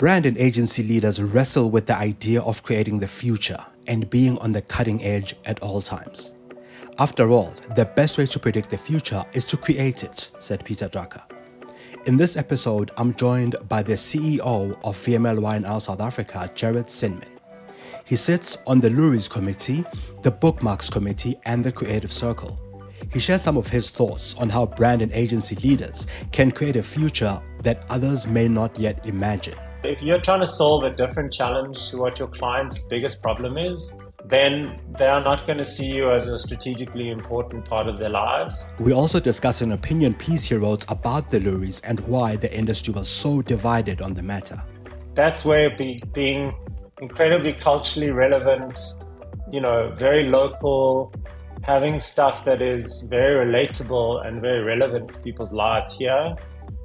Brand and agency leaders wrestle with the idea of creating the future and being on the cutting edge at all times. After all, the best way to predict the future is to create it, said Peter Drucker. In this episode, I'm joined by the CEO of VMLY&R South Africa, Jared Cinman. He sits on the Luries Committee, the Bookmarks Committee, and the Creative Circle. He shares some of his thoughts on how brand and agency leaders can create a future that others may not yet imagine. If you're trying to solve a different challenge to what your client's biggest problem is, then they are not going to see you as a strategically important part of their lives. We also discuss an opinion piece he wrote about the Luries and why the industry was so divided on the matter. That's where being incredibly culturally relevant, very local, having stuff that is very relatable and very relevant to people's lives here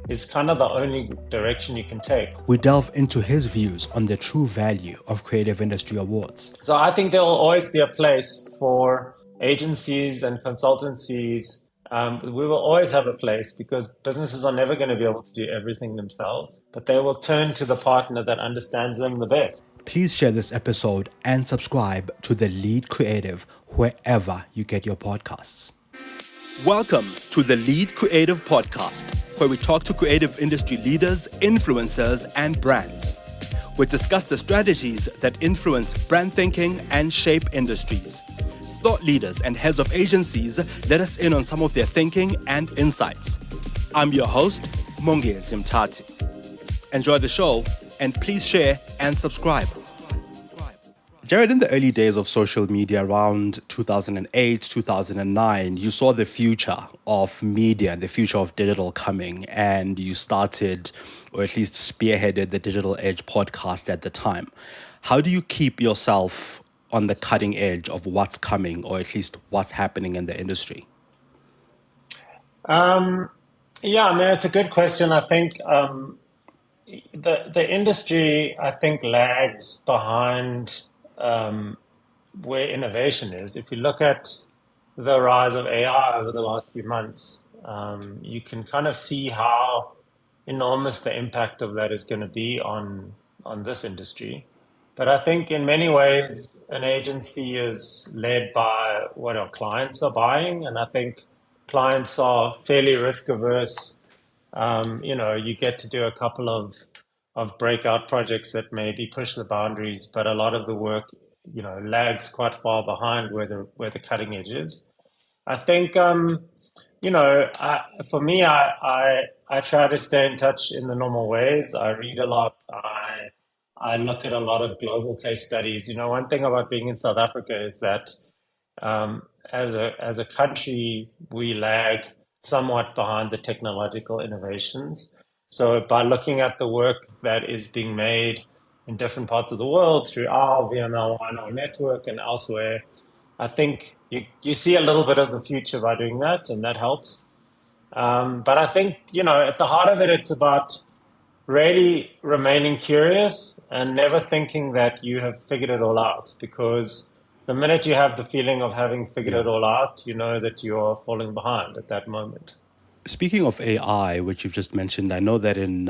is kind of the only direction you can take. We delve into his views on the true value of creative industry awards. So I think there will always be a place for agencies and consultancies. We will always have a place because businesses are never going to be able to do everything themselves, but they will turn to the partner that understands them the best. Please share this episode and subscribe to The Lead Creative wherever you get your podcasts. Welcome to The Lead Creative Podcast, where we talk to creative industry leaders, influencers, and brands. We discuss the strategies that influence brand thinking and shape industries. Thought leaders and heads of agencies let us in on some of their thinking and insights. I'm your host, Mongezi Mtati. Enjoy the show and please share and subscribe. Jared, in the early days of social media around 2008, 2009, you saw the future of media and the future of digital coming, and you started, or at least spearheaded, the Digital Edge podcast at the time. How do you keep yourself on the cutting edge of what's coming, or at least what's happening in the industry? It's a good question. I think the industry, lags behind where innovation is. If you look at the rise of AI over the last few months, you can kind of see how enormous the impact of that is going to be on this industry. But I think in many ways, an agency is led by what our clients are buying. And I think clients are fairly risk averse. You get to do a couple of breakout projects that maybe push the boundaries, but a lot of the work, lags quite far behind where the cutting edge is. I think, for me, I try to stay in touch in the normal ways. I read a lot. I look at a lot of global case studies. One thing about being in South Africa is that as a country, we lag somewhat behind the technological innovations. So by looking at the work that is being made in different parts of the world through our VMLY&R network and elsewhere, I think you see a little bit of the future by doing that, and that helps. But I think, at the heart of it, it's about really remaining curious and never thinking that you have figured it all out, because the minute you have the feeling of having figured it all out, you know that you're falling behind at that moment. Speaking of AI, which you've just mentioned, I know that in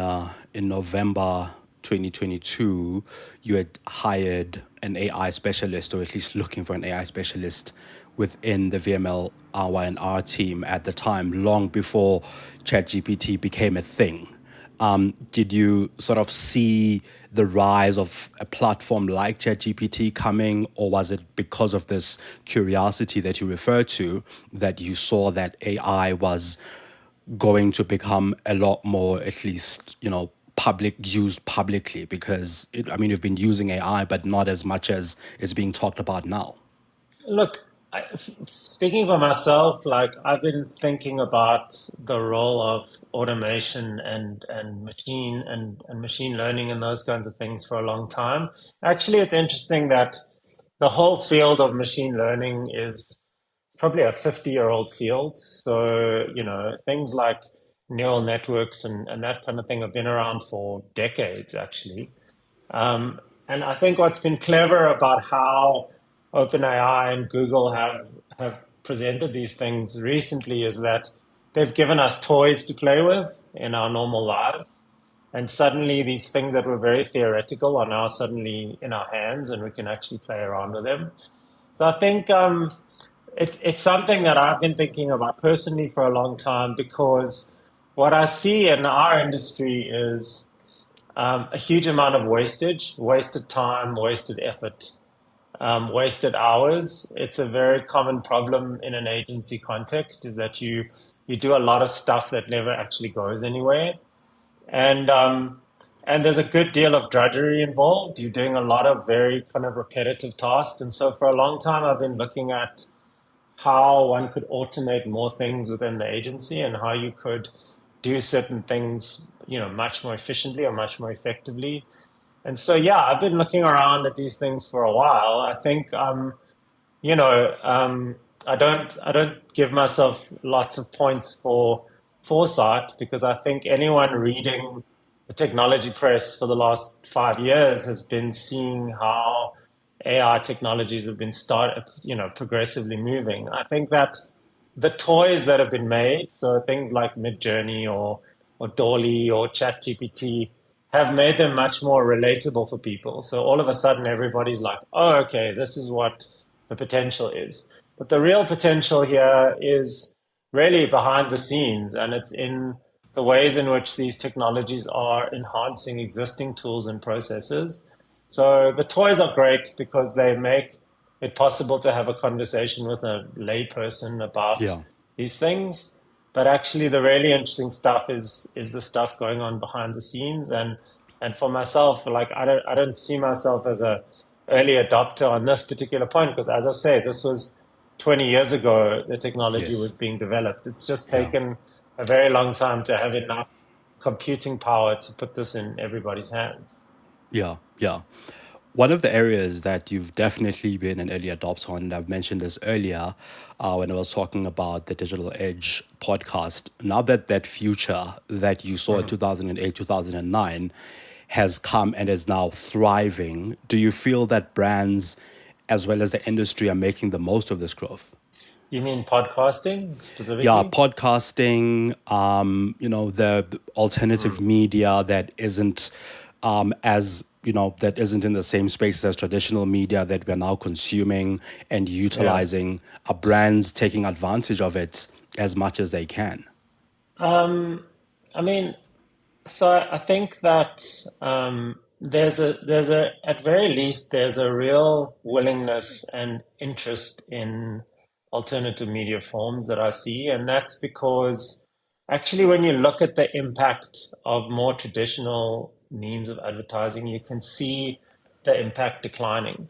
November 2022, you had hired an AI specialist, or at least looking for an AI specialist within the VMLY&R team at the time, long before ChatGPT became a thing. Did you sort of see the rise of a platform like ChatGPT coming, or was it because of this curiosity that you referred to that you saw that AI was going to become a lot more, at least, used publicly? Because, you've been using AI, but not as much as is being talked about now. Look, speaking for myself, I've been thinking about the role of automation and machine learning and those kinds of things for a long time. Actually, it's interesting that the whole field of machine learning is probably a 50-year-old field. So, things like neural networks and that kind of thing have been around for decades, actually. And I think what's been clever about how OpenAI and Google have presented these things recently is that they've given us toys to play with in our normal lives. And suddenly these things that were very theoretical are now suddenly in our hands and we can actually play around with them. So I think it's something that I've been thinking about personally for a long time, because what I see in our industry is a huge amount of wastage, wasted time, wasted effort, wasted hours. It's a very common problem in an agency context, is that you do a lot of stuff that never actually goes anywhere. And there's a good deal of drudgery involved. You're doing a lot of very kind of repetitive tasks. And so for a long time, I've been looking at how one could automate more things within the agency and how you could do certain things, much more efficiently or much more effectively. And so, yeah, I've been looking around at these things for a while. I think, you know, um, I don't give myself lots of points for foresight, because I think anyone reading the technology press for the last 5 years has been seeing how AI technologies have been progressively moving. I think that the toys that have been made, so things like Midjourney or Dolly or ChatGPT, have made them much more relatable for people. So all of a sudden, everybody's like, "Oh, okay, this is what the potential is." But the real potential here is really behind the scenes, and it's in the ways in which these technologies are enhancing existing tools and processes. So the toys are great because they make it possible to have a conversation with a layperson about Yeah. these things. But actually, the really interesting stuff is the stuff going on behind the scenes. And for myself, like I don't see myself as a early adopter on this particular point, because, as I say, this was 20 years ago the technology was Yes. being developed. It's just Yeah. taken a very long time to have enough computing power to put this in everybody's hands. Yeah. Yeah. One of the areas that you've definitely been an early adopter on, and I've mentioned this earlier when I was talking about the Digital Edge podcast, now that that future that you saw in Mhm. 2008, 2009 has come and is now thriving, do you feel that brands as well as the industry are making the most of this growth? You mean podcasting Yeah, specifically? podcasting, the alternative Mm. media that isn't as that isn't in the same spaces as traditional media that we're now consuming and Yeah. utilizing. Are brands taking advantage of it as much as they can? Um, I mean, so I think that there's a at very least there's a real willingness and interest in alternative media forms that I see, and that's because actually when you look at the impact of more traditional means of advertising, you can see the impact declining,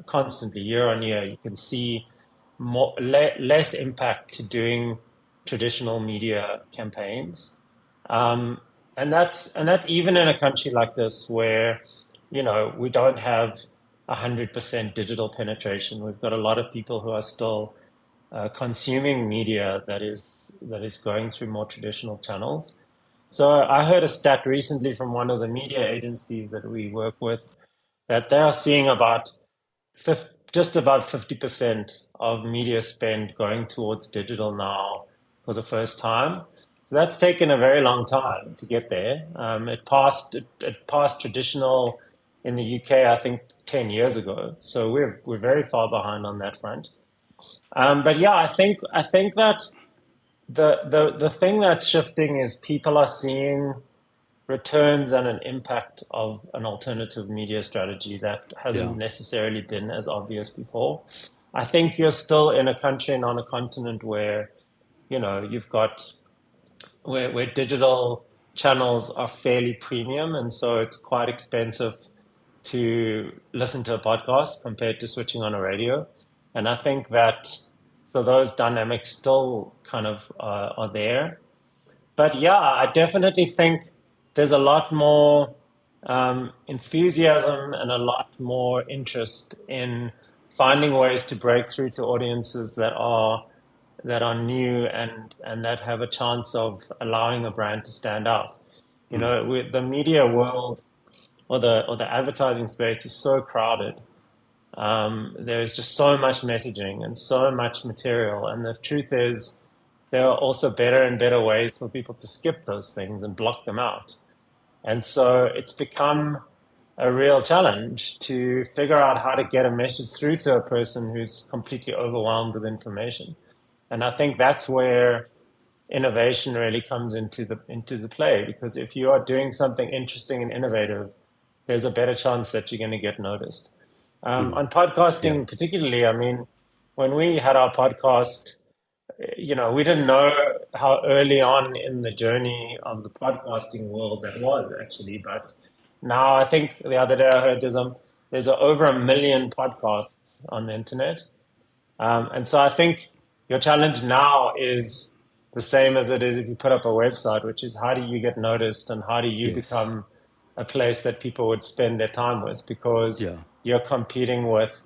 constantly year on year. You can see less impact to doing traditional media campaigns. Um, and that's even in a country like this where, we don't have 100% digital penetration. We've got a lot of people who are still consuming media that is going through more traditional channels. So I heard a stat recently from one of the media agencies that we work with, that they are seeing just about 50% of media spend going towards digital now for the first time. So that's taken a very long time to get there. It passed traditional in the UK, I think, 10 years ago. So we're very far behind on that front. But yeah, I think that the thing that's shifting is people are seeing returns and an impact of an alternative media strategy that hasn't Yeah. necessarily been as obvious before. I think you're still in a country and on a continent where, you've got where digital channels are fairly premium, and so it's quite expensive to listen to a podcast compared to switching on a radio. And I think that so those dynamics still kind of are there. But yeah, I definitely think there's a lot more enthusiasm and a lot more interest in finding ways to break through to audiences that are new and that have a chance of allowing a brand to stand out. With the media world or the advertising space is so crowded. There's just so much messaging and so much material. And the truth is, there are also better and better ways for people to skip those things and block them out. And so it's become a real challenge to figure out how to get a message through to a person who's completely overwhelmed with information. And I think that's where innovation really comes into the play, because if you are doing something interesting and innovative, there's a better chance that you're going to get noticed. On Yeah. podcasting, particularly, I mean, when we had our podcast, we didn't know how early on in the journey of the podcasting world that was actually. But now I think the other day I heard there's over 1 million podcasts on the internet. And so I think your challenge now is the same as it is if you put up a website, which is how do you get noticed and how do you Yes. become a place that people would spend their time with, because Yeah. you're competing with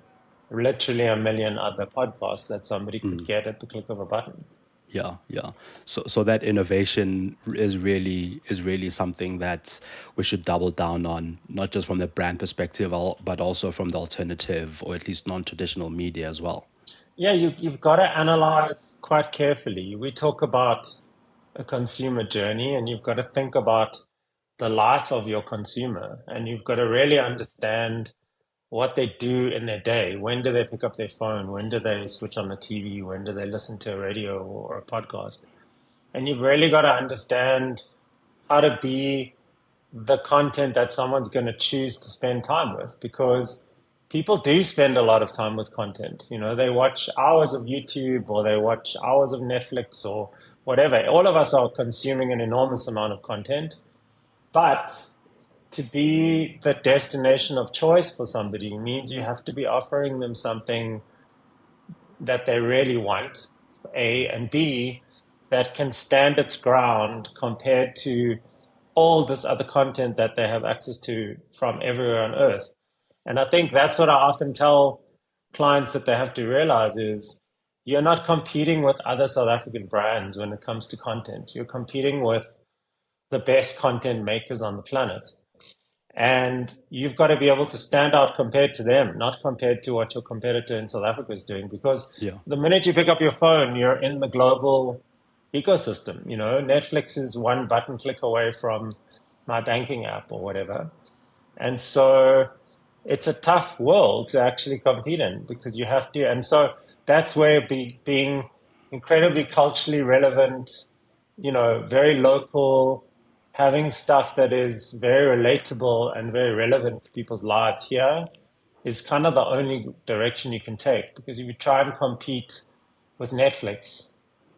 literally 1 million other podcasts that somebody could get at the click of a button. Yeah, yeah. So that innovation is really something that we should double down on, not just from the brand perspective, but also from the alternative or at least non-traditional media as well. Yeah, you've got to analyze quite carefully. We talk about a consumer journey, and you've got to think about the life of your consumer, and you've got to really understand what they do in their day. When do they pick up their phone? When do they switch on the TV? When do they listen to a radio or a podcast? And you've really got to understand how to be the content that someone's going to choose to spend time with, because people do spend a lot of time with content. They watch hours of YouTube or they watch hours of Netflix or whatever. All of us are consuming an enormous amount of content, but to be the destination of choice for somebody means you have to be offering them something that they really want, A, and B, that can stand its ground compared to all this other content that they have access to from everywhere on earth. And I think that's what I often tell clients that they have to realize is you're not competing with other South African brands when it comes to content. You're competing with the best content makers on the planet. And you've got to be able to stand out compared to them, not compared to what your competitor in South Africa is doing. Because Yeah. the minute you pick up your phone, you're in the global ecosystem. Netflix is one button click away from my banking app or whatever. And so it's a tough world to actually compete in, because you have to. And so that's where being incredibly culturally relevant, very local, having stuff that is very relatable and very relevant to people's lives here is kind of the only direction you can take. Because if you try and compete with Netflix,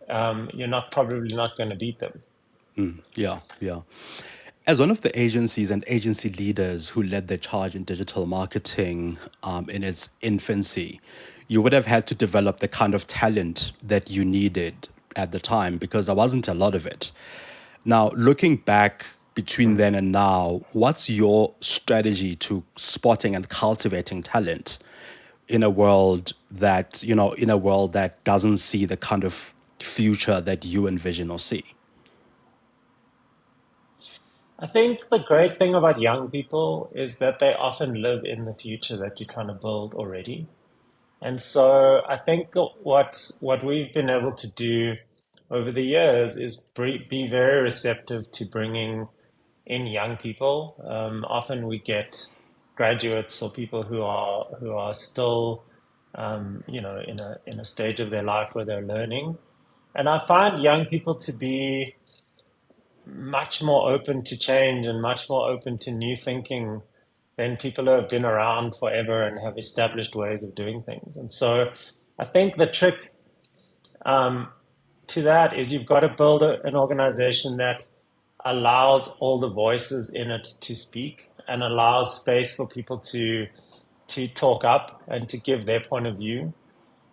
you're not probably not going to beat them. Yeah, yeah. As one of the agencies and agency leaders who led the charge in digital marketing in its infancy, you would have had to develop the kind of talent that you needed at the time because there wasn't a lot of it. Now, looking back between then and now, what's your strategy to spotting and cultivating talent in a world that doesn't see the kind of future that you envision or see? I think the great thing about young people is that they often live in the future that you're trying to build already. And so I think what we've been able to do over the years is be very receptive to bringing in young people. Often we get graduates or people who are still, in a stage of their life where they're learning. And I find young people to be much more open to change and much more open to new thinking than people who have been around forever and have established ways of doing things. And so I think the trick um, to that is you've got to build an organization that allows all the voices in it to speak and allows space for people to talk up and to give their point of view.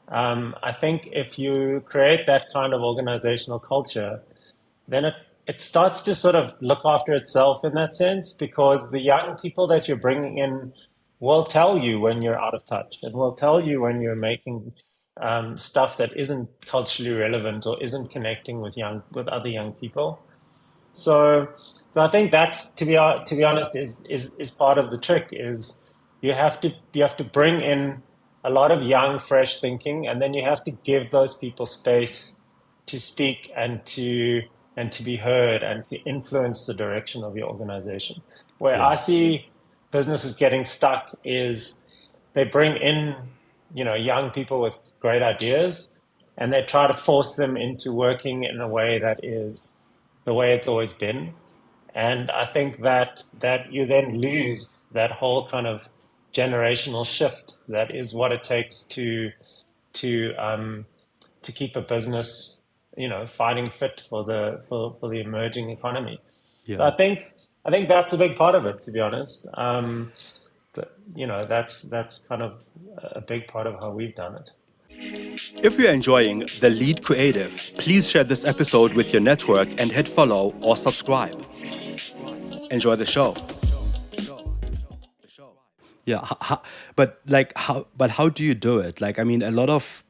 I think if you create that kind of organizational culture, then it starts to sort of look after itself in that sense, because the young people that you're bringing in will tell you when you're out of touch and will tell you when you're making stuff that isn't culturally relevant or isn't connecting with other young people. So, so I think that's to be honest is part of the trick is you have to bring in a lot of young, fresh thinking, and then you have to give those people space to speak and to and to be heard and to influence the direction of your organization. Where Yeah. I see businesses getting stuck is they bring in, young people with great ideas, and they try to force them into working in a way that is the way it's always been. And I think that you then lose that whole kind of generational shift that is what it takes to to keep a business, fighting fit for the emerging economy. So Yeah. I think that's a big part of it, to be honest. But that's kind of a big part of how we've done it. If you're enjoying The Lead Creative, please share this episode with your network and hit follow or subscribe. Enjoy the show. Yeah, but how do you do it? Like, I mean, a lot of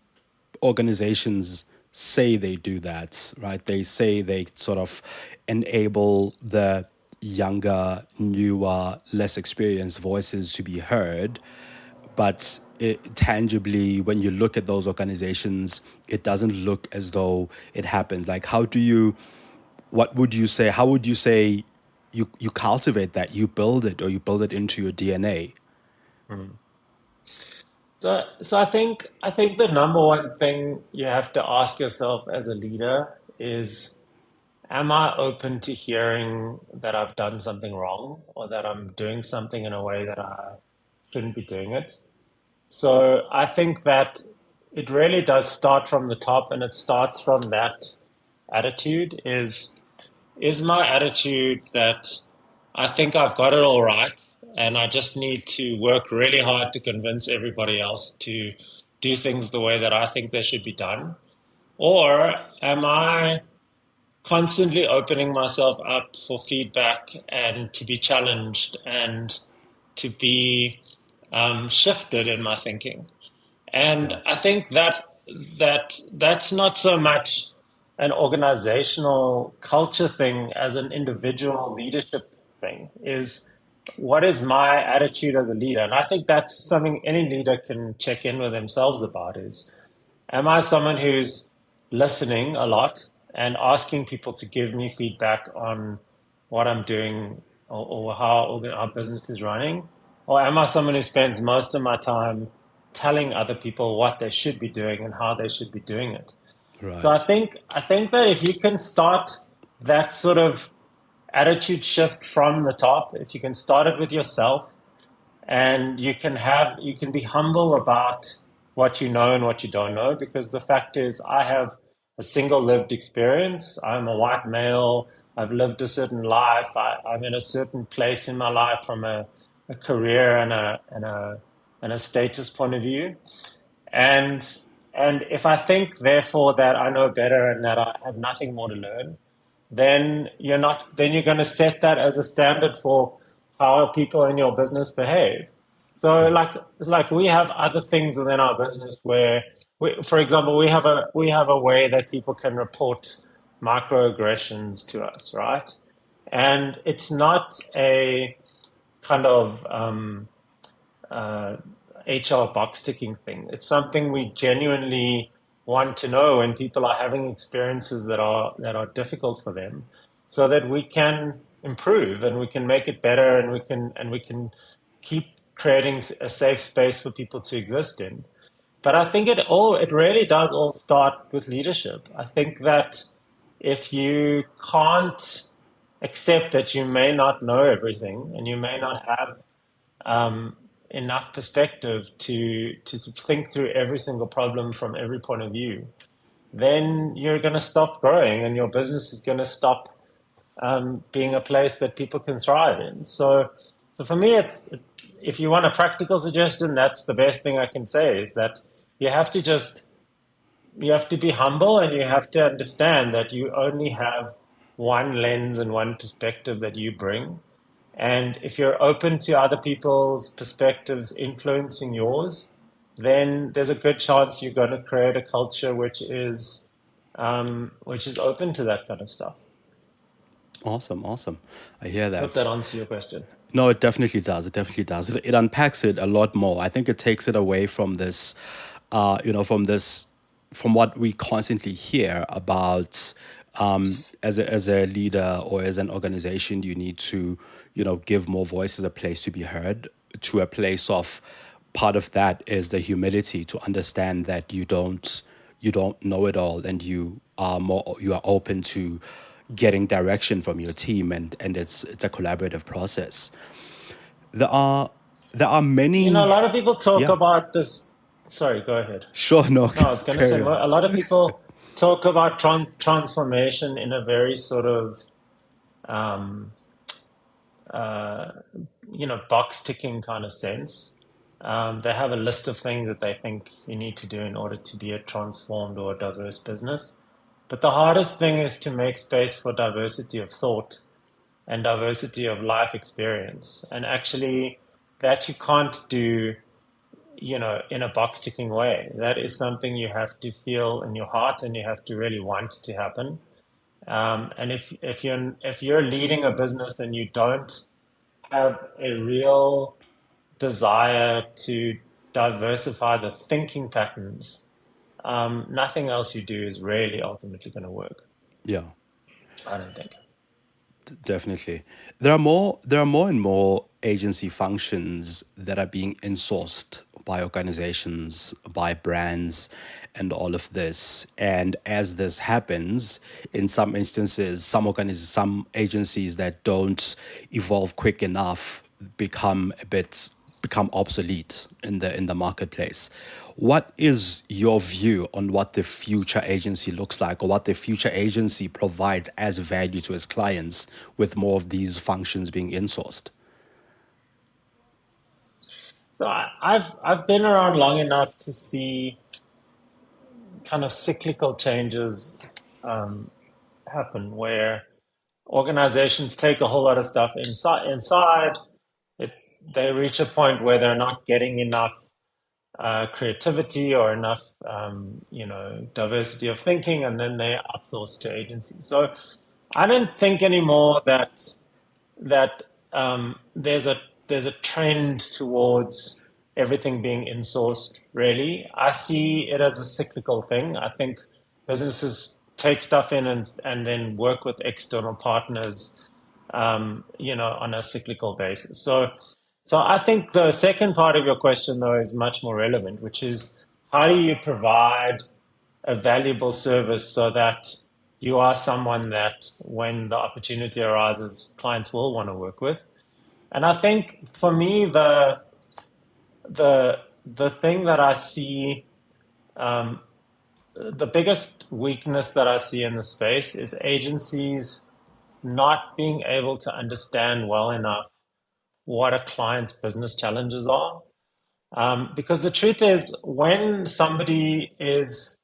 organizations say they do that, right? They say they sort of enable the younger, newer, less experienced voices to be heard. But tangibly, when you look at those organizations, it doesn't look as though it happens. Like, what would you say? How would you say you cultivate that, you build it, or you build it into your DNA? Mm. So I think the number one thing you have to ask yourself as a leader is, am I open to hearing that I've done something wrong or that I'm doing something in a way that I shouldn't be doing it? So I think that it really does start from the top, and it starts from that attitude is my attitude that I think I've got it all right, and I just need to work really hard to convince everybody else to do things the way that I think they should be done? Or am I constantly opening myself up for feedback and to be challenged and to be shifted in my thinking? And Yeah. I think that's not so much an organizational culture thing as an individual leadership thing. Is what is my attitude as a leader? And I think that's something any leader can check in with themselves about is, am I someone who's listening a lot and asking people to give me feedback on what I'm doing, or how our business is running? Or am I someone who spends most of my time telling other people what they should be doing and how they should be doing it? So I Right. think I think that if you can start that sort of attitude shift from the top, if you can start it with yourself, and you can be humble about what you know and what you don't know, because the fact is I have a single lived experience. I'm a white male. I've lived a certain life. I'm in a certain place in my life from a career and a status point of view. And and if I think therefore that I know better and that I have nothing more to learn, then you're going to set that as a standard for how people in your business behave. So Yeah. it's like we have other things within our business where for example, we have a way that people can report microaggressions to us, right? And it's not a kind of uh, HR box ticking thing. It's something we genuinely want to know when people are having experiences that are difficult for them, so that we can improve and we can make it better, and we can keep creating a safe space for people to exist in. But I think it really does all start with leadership. I think that if you can't accept that you may not know everything and you may not have enough perspective to think through every single problem from every point of view, then you're going to stop growing and your business is going to stop being a place that people can thrive in. So for me, if you want a practical suggestion, that's the best thing I can say is that you have to just you have to be humble, and you have to understand that you only have one lens and one perspective that you bring. And if you're open to other people's perspectives influencing yours, then there's a good chance you're going to create a culture which is open to that kind of stuff. Awesome. Awesome. I hear Hope that that. answers your question. No, it definitely does. It definitely does. It unpacks it a lot more. I think it takes it away from from what we constantly hear about As a leader or as an organization, you need to, give more voices a place to be heard, to a place of, part of that is the humility to understand that you don't know it all, and you are open to getting direction from your team, and it's a collaborative process. There are A many. lot of people talk Yeah, about this. Sorry, go ahead. sure. No, No, I was going to say carry on. a lot of people talk about transformation in a very sort of, um, uh, box ticking kind of sense. They have a list of things that they think you need to do in order to be a transformed or a diverse business. But the hardest thing is to make space for diversity of thought and diversity of life experience. And actually, that you can't do, in a box ticking way. That is something you have to feel in your heart and you have to really want to happen. And if you're leading a business and you don't have a real desire to diversify the thinking patterns, nothing else you do is really ultimately going to work. Yeah. I don't think. Definitely. There are more and more agency functions that are being insourced by organizations, by brands, and all of this. And as this happens, in some instances, some agencies that don't evolve quick enough become obsolete in the marketplace. What is your view on what the future agency looks like, or what the future agency provides as value to its clients with more of these functions being insourced? So I've been around long enough to see kind of cyclical changes um, happen where organizations take a whole lot of stuff inside. It, they reach a point where they're not getting enough creativity or enough, diversity of thinking, and then they outsource to agencies. So I don't think anymore that there's a trend towards everything being insourced. Really, I see it as a cyclical thing. I think businesses take stuff in and then work with external partners, on a cyclical basis. So I think the second part of your question, though, is much more relevant, which is how do you provide a valuable service so that you are someone that when the opportunity arises, clients will want to work with. And I think for me, the thing that I see, um, the biggest weakness that I see in the space is agencies not being able to understand well enough what a client's business challenges are. Because the truth is, when somebody is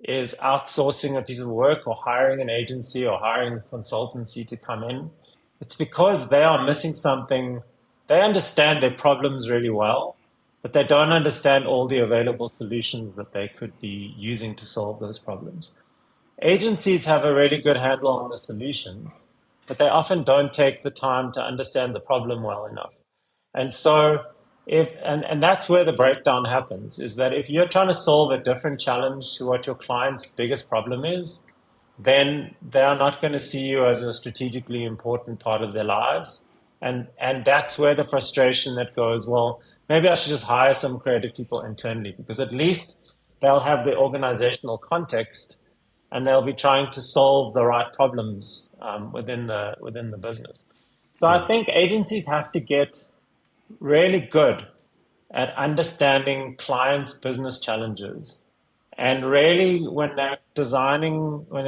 outsourcing a piece of work or hiring an agency or hiring a consultancy to come in, it's because they are missing something. They understand their problems really well, but they don't understand all the available solutions that they could be using to solve those problems. Agencies have a really good handle on the solutions, but they often don't take the time to understand the problem well enough. And so and that's where the breakdown happens, is that if you're trying to solve a different challenge to what your client's biggest problem is, then they are not going to see you as a strategically important part of their lives. And that's where the frustration that goes, well, maybe I should just hire some creative people internally because at least they'll have the organizational context and they'll be trying to solve the right problems within the business. So Yeah. I think agencies have to get really good at understanding clients' business challenges. And really, when they're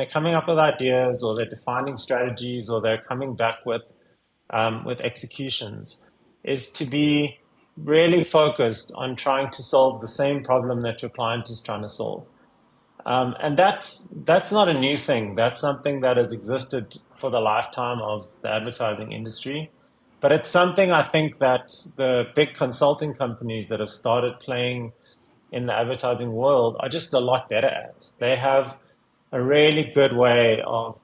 coming up with ideas or they're defining strategies or they're coming back with executions, is to be really focused on trying to solve the same problem that your client is trying to solve. And that's not a new thing. That's something that has existed for the lifetime of the advertising industry. But it's something I think that the big consulting companies that have started playing in the advertising world are just a lot better at. They have a really good way of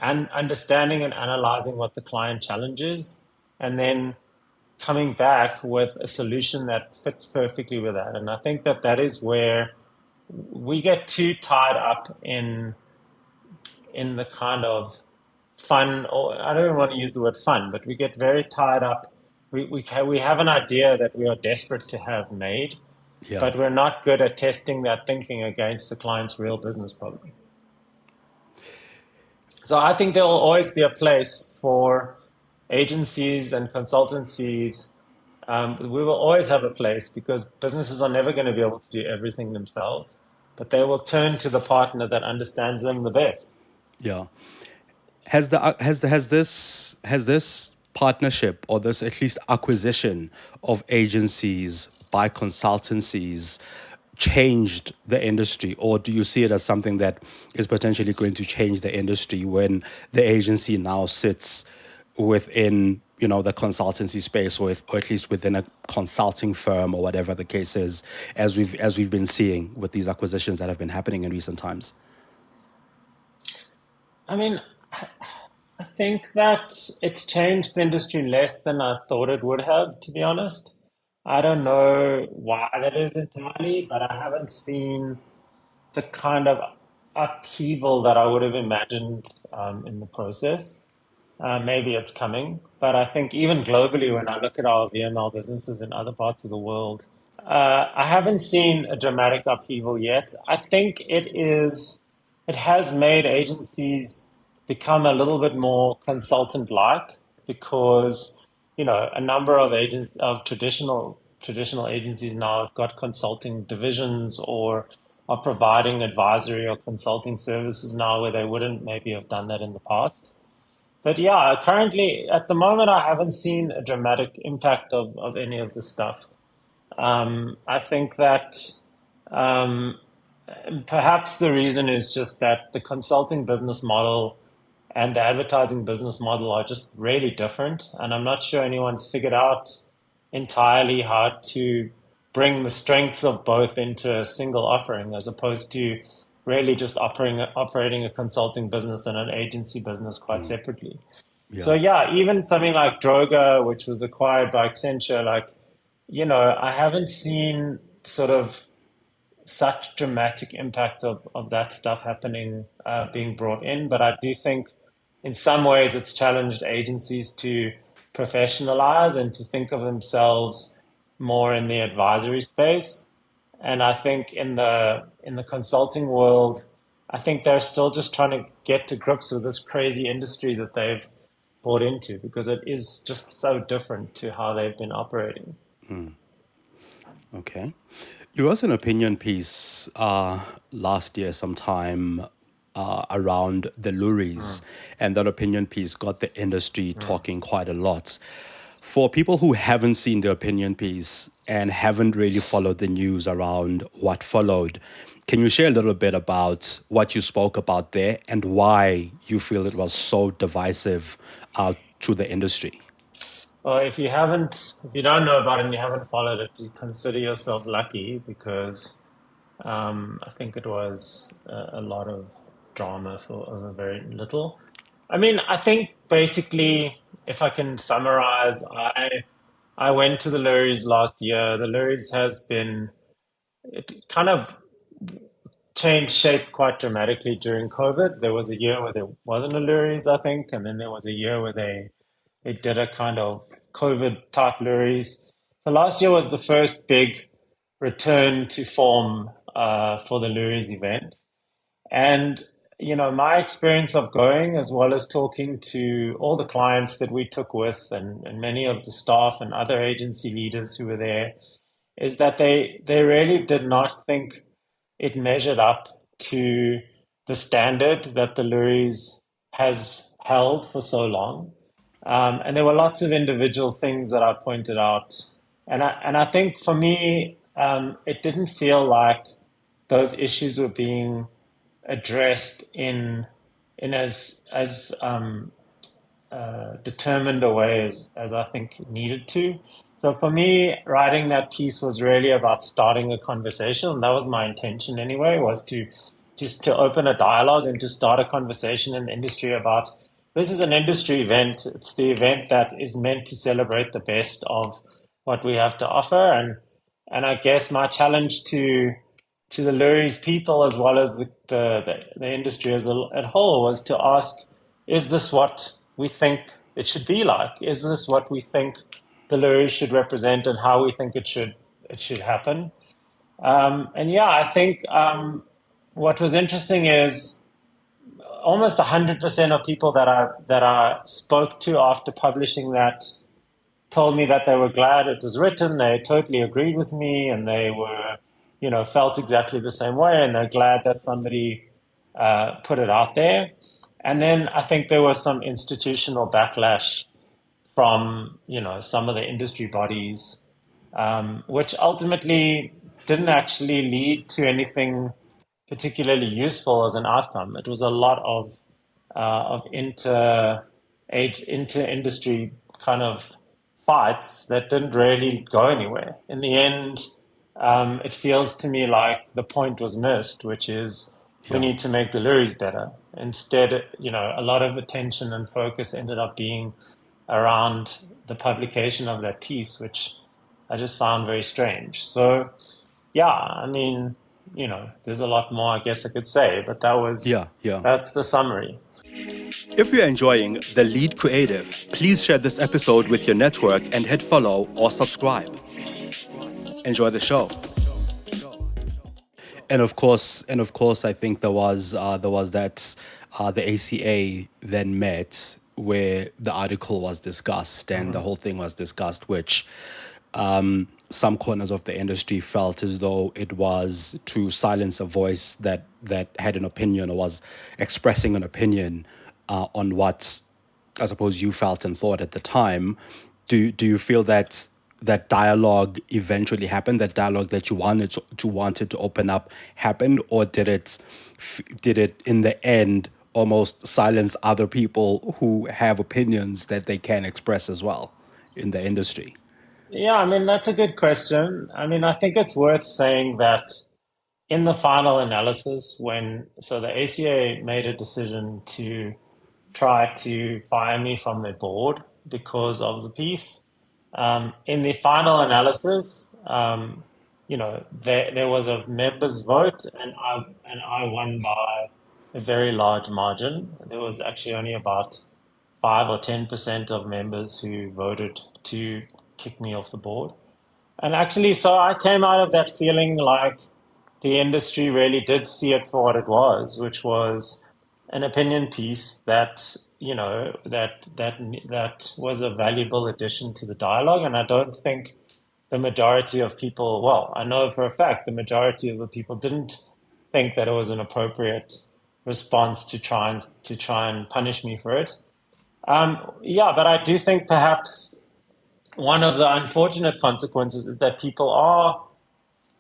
understanding and analyzing what the client challenge is, and then coming back with a solution that fits perfectly with that. And I think that is where we get too tied up in in the kind of fun, or I don't even want to use the word fun, but we get very tied up. We have an idea that we are desperate to have made, Yeah. but we're not good at testing that thinking against the client's real business problem. So I think there will always be a place for agencies and consultancies. We will always have a place because businesses are never going to be able to do everything themselves, but they will turn to the partner that understands them the best. Yeah. Has this partnership, or this at least acquisition of agencies by consultancies, changed the industry, or do you see it as something that is potentially going to change the industry when the agency now sits within, the consultancy space, or at least within a consulting firm, or whatever the case is, as we've been seeing with these acquisitions that have been happening in recent times? I mean, I think that it's changed the industry less than I thought it would have, to be honest. I don't know why that is entirely, but I haven't seen the kind of upheaval that I would have imagined in the process. Maybe it's coming, but I think even globally, when I look at our VML businesses in other parts of the world, I haven't seen a dramatic upheaval yet. I think it has made agencies become a little bit more consultant-like because, a number of agents of traditional agencies now have got consulting divisions or are providing advisory or consulting services now where they wouldn't maybe have done that in the past. But yeah, currently at the moment, I haven't seen a dramatic impact of any of this stuff. I think that um, perhaps the reason is just that the consulting business model and the advertising business model are just really different. And I'm not sure anyone's figured out entirely how to bring the strengths of both into a single offering as opposed to really just operating a consulting business and an agency business quite separately. So Yeah. yeah, even something like Droga, which was acquired by Accenture, I haven't seen sort of such dramatic impact of that stuff happening, being brought in. But I do think in some ways it's challenged agencies to professionalize and to think of themselves more in the advisory space. And I think in the consulting world, I think they're still just trying to get to grips with this crazy industry that they've bought into because it is just so different to how they've been operating. Okay. You wrote an opinion piece last year sometime around the lorries, Mm, and that opinion piece got the industry mm. talking quite a lot. For people who haven't seen the opinion piece and haven't really followed the news around what followed, can you share a little bit about what you spoke about there and why you feel it was so divisive to the industry? Well, if you don't know about it and you haven't followed it, you consider yourself lucky because I think it was a lot of drama for a very little. I mean, I think basically, if I can summarize, I went to the Lurries last year. The Lurries has been it kind of changed shape quite dramatically during COVID. There was a year where there wasn't a Lurries, I think, and then there was a year where they did a kind of COVID type Lurries. So last year was the first big return to form for the Lurries event. And, my experience of going, as well as talking to all the clients that we took with and many of the staff and other agency leaders who were there, is that they really did not think it measured up to the standard that the Lurries has held for so long. And there were lots of individual things that I pointed out. And I think for me, it didn't feel like those issues were being addressed in as determined a way as I think it needed to. So for me, writing that piece was really about starting a conversation. And that was my intention anyway, was to just to open a dialogue and to start a conversation in the industry about this is an industry event. It's the event that is meant to celebrate the best of what we have to offer. And I guess my challenge to to the Lurie's people as well as the industry as a whole was to ask, is this what we think it should be like? Is this what we think the Lurie should represent and how we think it should happen? And yeah, I think what was interesting is almost 100% of people that I spoke to after publishing that told me that they were glad it was written. They totally agreed with me, and they were, felt exactly the same way, and they're glad that somebody put it out there. And then I think there was some institutional backlash from, some of the industry bodies, which ultimately didn't actually lead to anything particularly useful as an outcome. It was a lot of inter industry kind of fights that didn't really go anywhere. In the end, it feels to me like the point was missed, which is we Yeah. need to make the Luries better. Instead, a lot of attention and focus ended up being around the publication of that piece, which I just found very strange. So, yeah, I mean, there's a lot more I guess I could say, but Yeah. Yeah. that's the summary. If you're enjoying The Lead Creative, please share this episode with your network and hit follow or subscribe. Enjoy the show. And of course, I think there was that the ACA then met where the article was discussed and the whole thing was discussed, which some corners of the industry felt as though it was to silence a voice that had an opinion or was expressing an opinion on what I suppose you felt and thought at the time. Do you feel that that dialogue eventually happened? That dialogue that you wanted to open up happened, or did it in the end almost silence other people who have opinions that they can express as well in the industry? Yeah, I mean, that's a good question. I mean, I think it's worth saying that in the final analysis, so the ACA made a decision to try to fire me from their board because of the piece. In the final analysis, there was a members' vote, and I won by a very large margin. There was actually only about 5 or 10% of members who voted to kick me off the board. And actually, so I came out of that feeling like the industry really did see it for what it was, which was an opinion piece that that was a valuable addition to the dialogue. And I don't think the majority of people, well, I know for a fact the majority of the people didn't think that it was an appropriate response to try and punish me for it. Yeah, but I do think perhaps one of the unfortunate consequences is that people are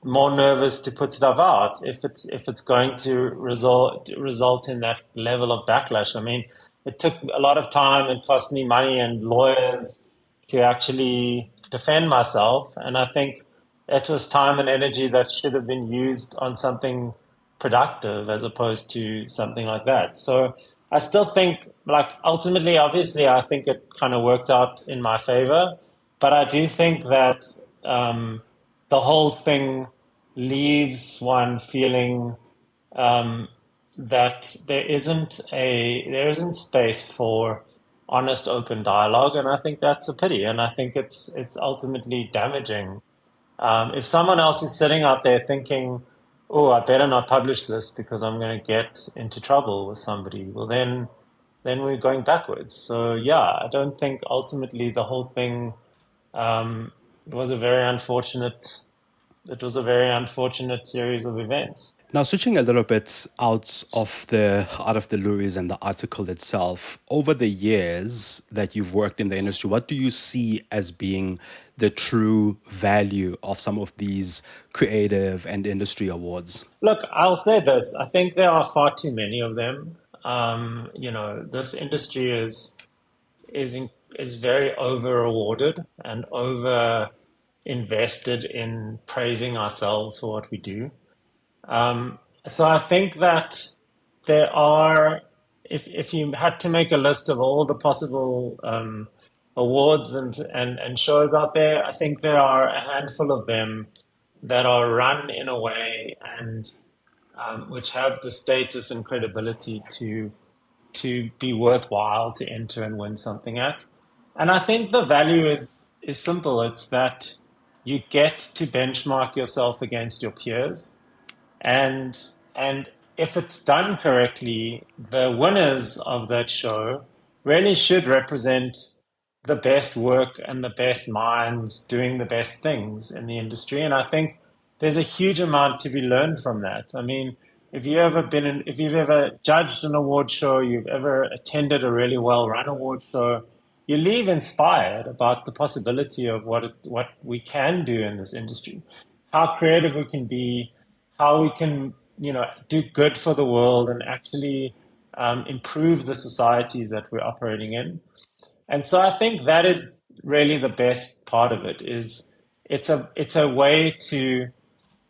more nervous to put stuff out if it's going to result in that level of backlash. I mean, it took a lot of time and cost me money and lawyers to actually defend myself, and I think it was time and energy that should have been used on something productive as opposed to something like that. So I still think, like, ultimately, obviously, I think it kind of worked out in my favor, but I do think that the whole thing leaves one feeling um, that there isn't space for honest, open dialogue, and I think that's a pity, and I think it's ultimately damaging. If someone else is sitting out there thinking, "Oh, I better not publish this because I'm going to get into trouble with somebody," well, then we're going backwards. So yeah, I don't think ultimately the whole thing um, was a very unfortunate it was a very unfortunate series of events. Now, switching a little bit out of the Luries and the article itself, over the years that you've worked in the industry, what do you see as being the true value of some of these creative and industry awards? Look, I'll say this. I think there are far too many of them. This industry is very over awarded and over invested in praising ourselves for what we do. So I think that there are, if you had to make a list of all the possible awards and shows out there, I think there are a handful of them that are run in a way and which have the status and credibility to be worthwhile to enter and win something at. And I think the value is simple. It's that you get to benchmark yourself against your peers, and and if it's done correctly, the winners of that show really should represent the best work and the best minds doing the best things in the industry. And I think there's a huge amount to be learned from that. I mean, if you've ever judged an award show, you've ever attended a really well run award show, you leave inspired about the possibility of what we can do in this industry, how creative we can be, how we can, do good for the world and actually improve the societies that we're operating in. And so I think that is really the best part of it is it's a way to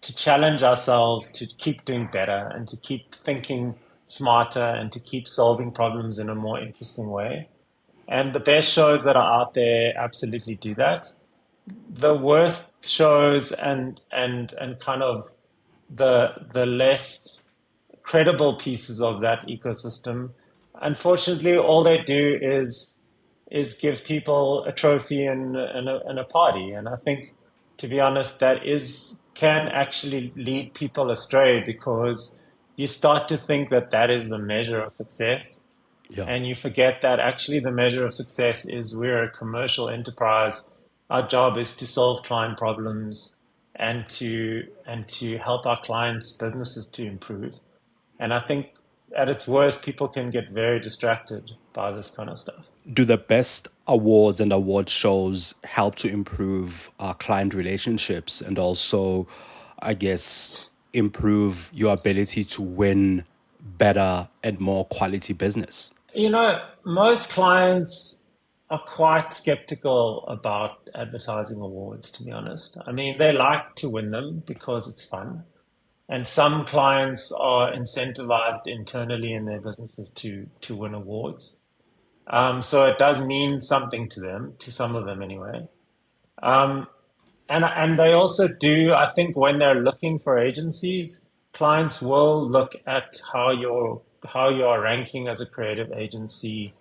challenge ourselves to keep doing better and to keep thinking smarter and to keep solving problems in a more interesting way. And the best shows that are out there absolutely do that. The worst shows and kind of the less credible pieces of that ecosystem, unfortunately, all they do is give people a trophy and a party. And I think, to be honest, that is can actually lead people astray because you start to think that that is the measure of success. Yeah. And you forget that actually the measure of success is we're a commercial enterprise. Our job is to solve client problems and to help our clients' businesses to improve. And I think at its worst, people can get very distracted by this kind of stuff. Do the best awards and award shows help to improve client relationships and also, I guess, improve your ability to win better and more quality business? Most clients are quite skeptical about advertising awards, to be honest. I mean, they like to win them because it's fun. And some clients are incentivized internally in their businesses to win awards. So it does mean something to them, to some of them anyway. Um, and they also do, I think, when they're looking for agencies, clients will look at how you're ranking as a creative agency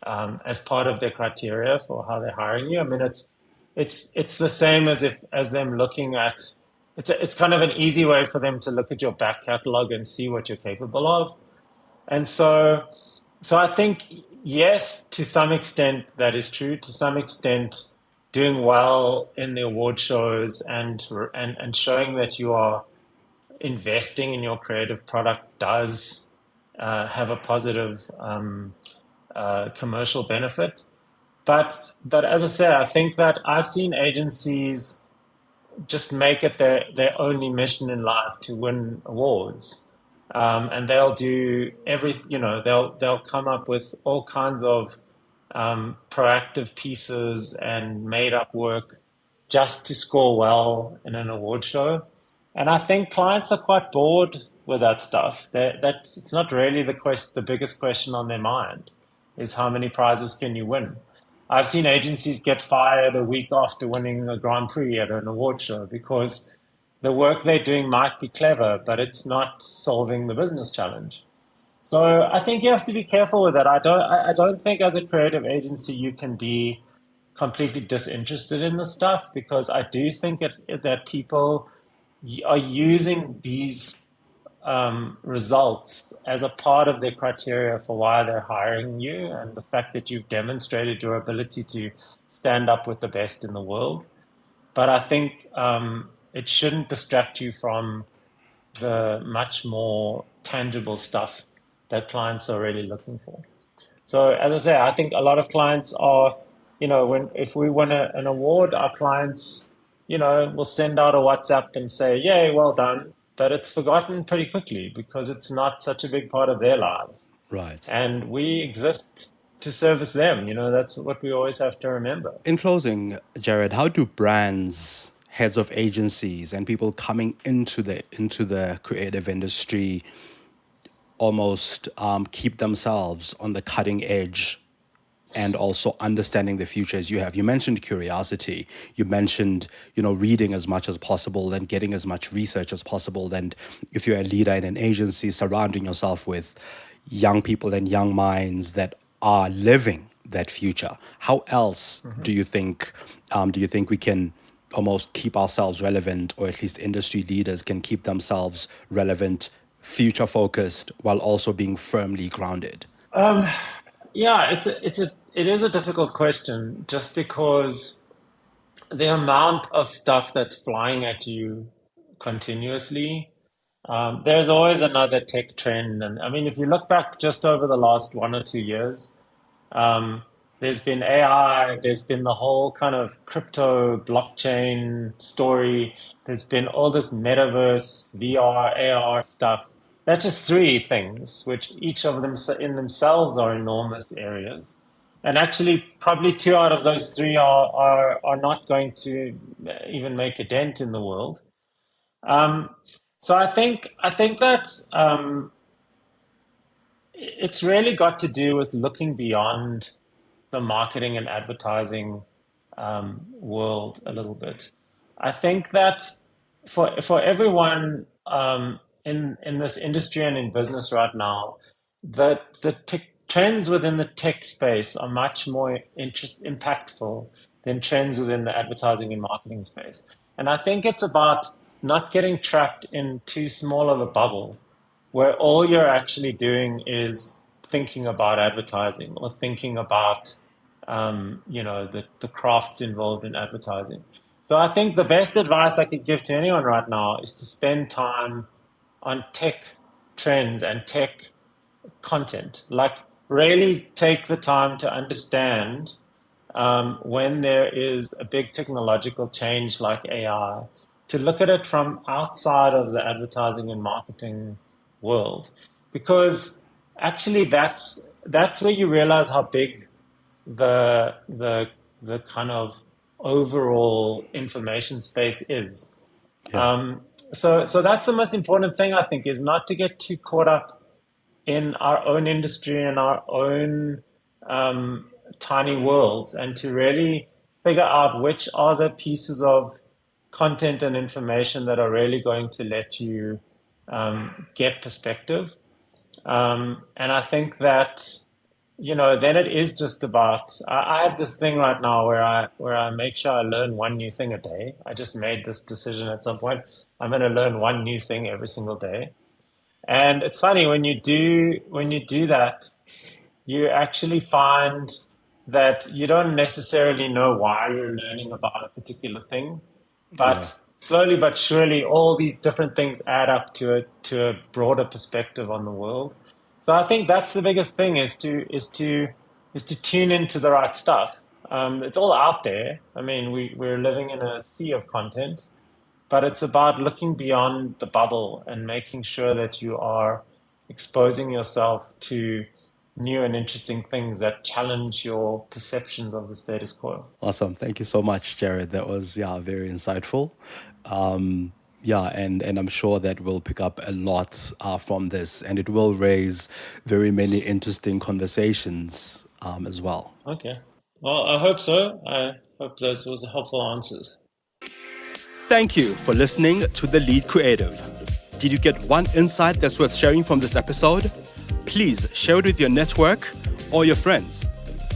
as part of their criteria for how they're hiring you. I mean, it's the same as them looking at it's kind of an easy way for them to look at your back catalog and see what you're capable of. And so I think, yes, to some extent that is true. To some extent, doing well in the award shows and showing that you are investing in your creative product does have a positive commercial benefit. But as I said, I think that I've seen agencies just make it their only mission in life to win awards. And they'll do they'll come up with all kinds of proactive pieces and made up work just to score well in an award show. And I think clients are quite bored with that stuff. That's it's not really the biggest question on their mind is how many prizes can you win? I've seen agencies get fired a week after winning a Grand Prix at an award show because the work they're doing might be clever, but it's not solving the business challenge. So I think you have to be careful with that. I don't think as a creative agency you can be completely disinterested in this stuff because I do think that people are using these results as a part of their criteria for why they're hiring you and the fact that you've demonstrated your ability to stand up with the best in the world. But I think it shouldn't distract you from the much more tangible stuff that clients are really looking for. So as I say, I think a lot of clients are, if we win an award, our clients, will send out a WhatsApp and say, "Yay, well done." But it's forgotten pretty quickly because it's not such a big part of their lives. Right. And we exist to service them. That's what we always have to remember. In closing, Jared, how do brands, heads of agencies, and people coming into the creative industry almost keep themselves on the cutting edge and also understanding the future as you have. You mentioned curiosity. You mentioned, reading as much as possible and getting as much research as possible. And if you're a leader in an agency, surrounding yourself with young people and young minds that are living that future. How else do you think we can almost keep ourselves relevant, or at least industry leaders can keep themselves relevant, future focused, while also being firmly grounded? Yeah, it is a difficult question, just because the amount of stuff that's flying at you continuously. There's always another tech trend, and I mean, if you look back just over the last 1 or 2 years, there's been AI, there's been the whole kind of crypto blockchain story, there's been all this metaverse, VR, AR stuff. That's just three things, which each of them in themselves are enormous areas. And actually, probably two out of those three are not going to even make a dent in the world. So I think that's it's really got to do with looking beyond the marketing and advertising world a little bit. I think that for everyone in this industry and in business right now, the trends within the tech space are much more impactful than trends within the advertising and marketing space. And I think it's about not getting trapped in too small of a bubble where all you're actually doing is thinking about advertising or thinking about the crafts involved in advertising. So I think the best advice I could give to anyone right now is to spend time on tech trends and tech content. Like, really take the time to understand when there is a big technological change like AI, to look at it from outside of the advertising and marketing world, because actually that's where you realize how big the kind of overall information space is. Yeah. So that's the most important thing, I think, is not to get too caught up in our own industry and our own tiny worlds, and to really figure out which are the pieces of content and information that are really going to let you get perspective. And I think that, then it is just about, I have this thing right now where I make sure I learn one new thing a day. I just made this decision at some point. I'm going to learn one new thing every single day. And it's funny, when you do that, you actually find that you don't necessarily know why you're learning about a particular thing, but slowly but surely, all these different things add up to a broader perspective on the world. So I think that's the biggest thing, is to tune into the right stuff. It's all out there. I mean, we're living in a sea of content, but it's about looking beyond the bubble and making sure that you are exposing yourself to new and interesting things that challenge your perceptions of the status quo. Awesome. Thank you so much, Jared. That was, very insightful. And I'm sure that we'll pick up a lot from this, and it will raise very many interesting conversations as well. Okay. Well, I hope so. I hope those was helpful answers. Thank you for listening to The Lead Creative. Did you get one insight that's worth sharing from this episode? Please share it with your network or your friends.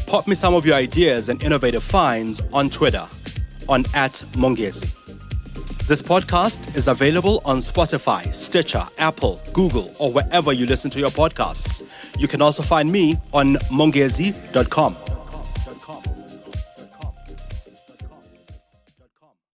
Pop me some of your ideas and innovative finds on Twitter on @Mongezi. This podcast is available on Spotify, Stitcher, Apple, Google, or wherever you listen to your podcasts. You can also find me on mongezi.com.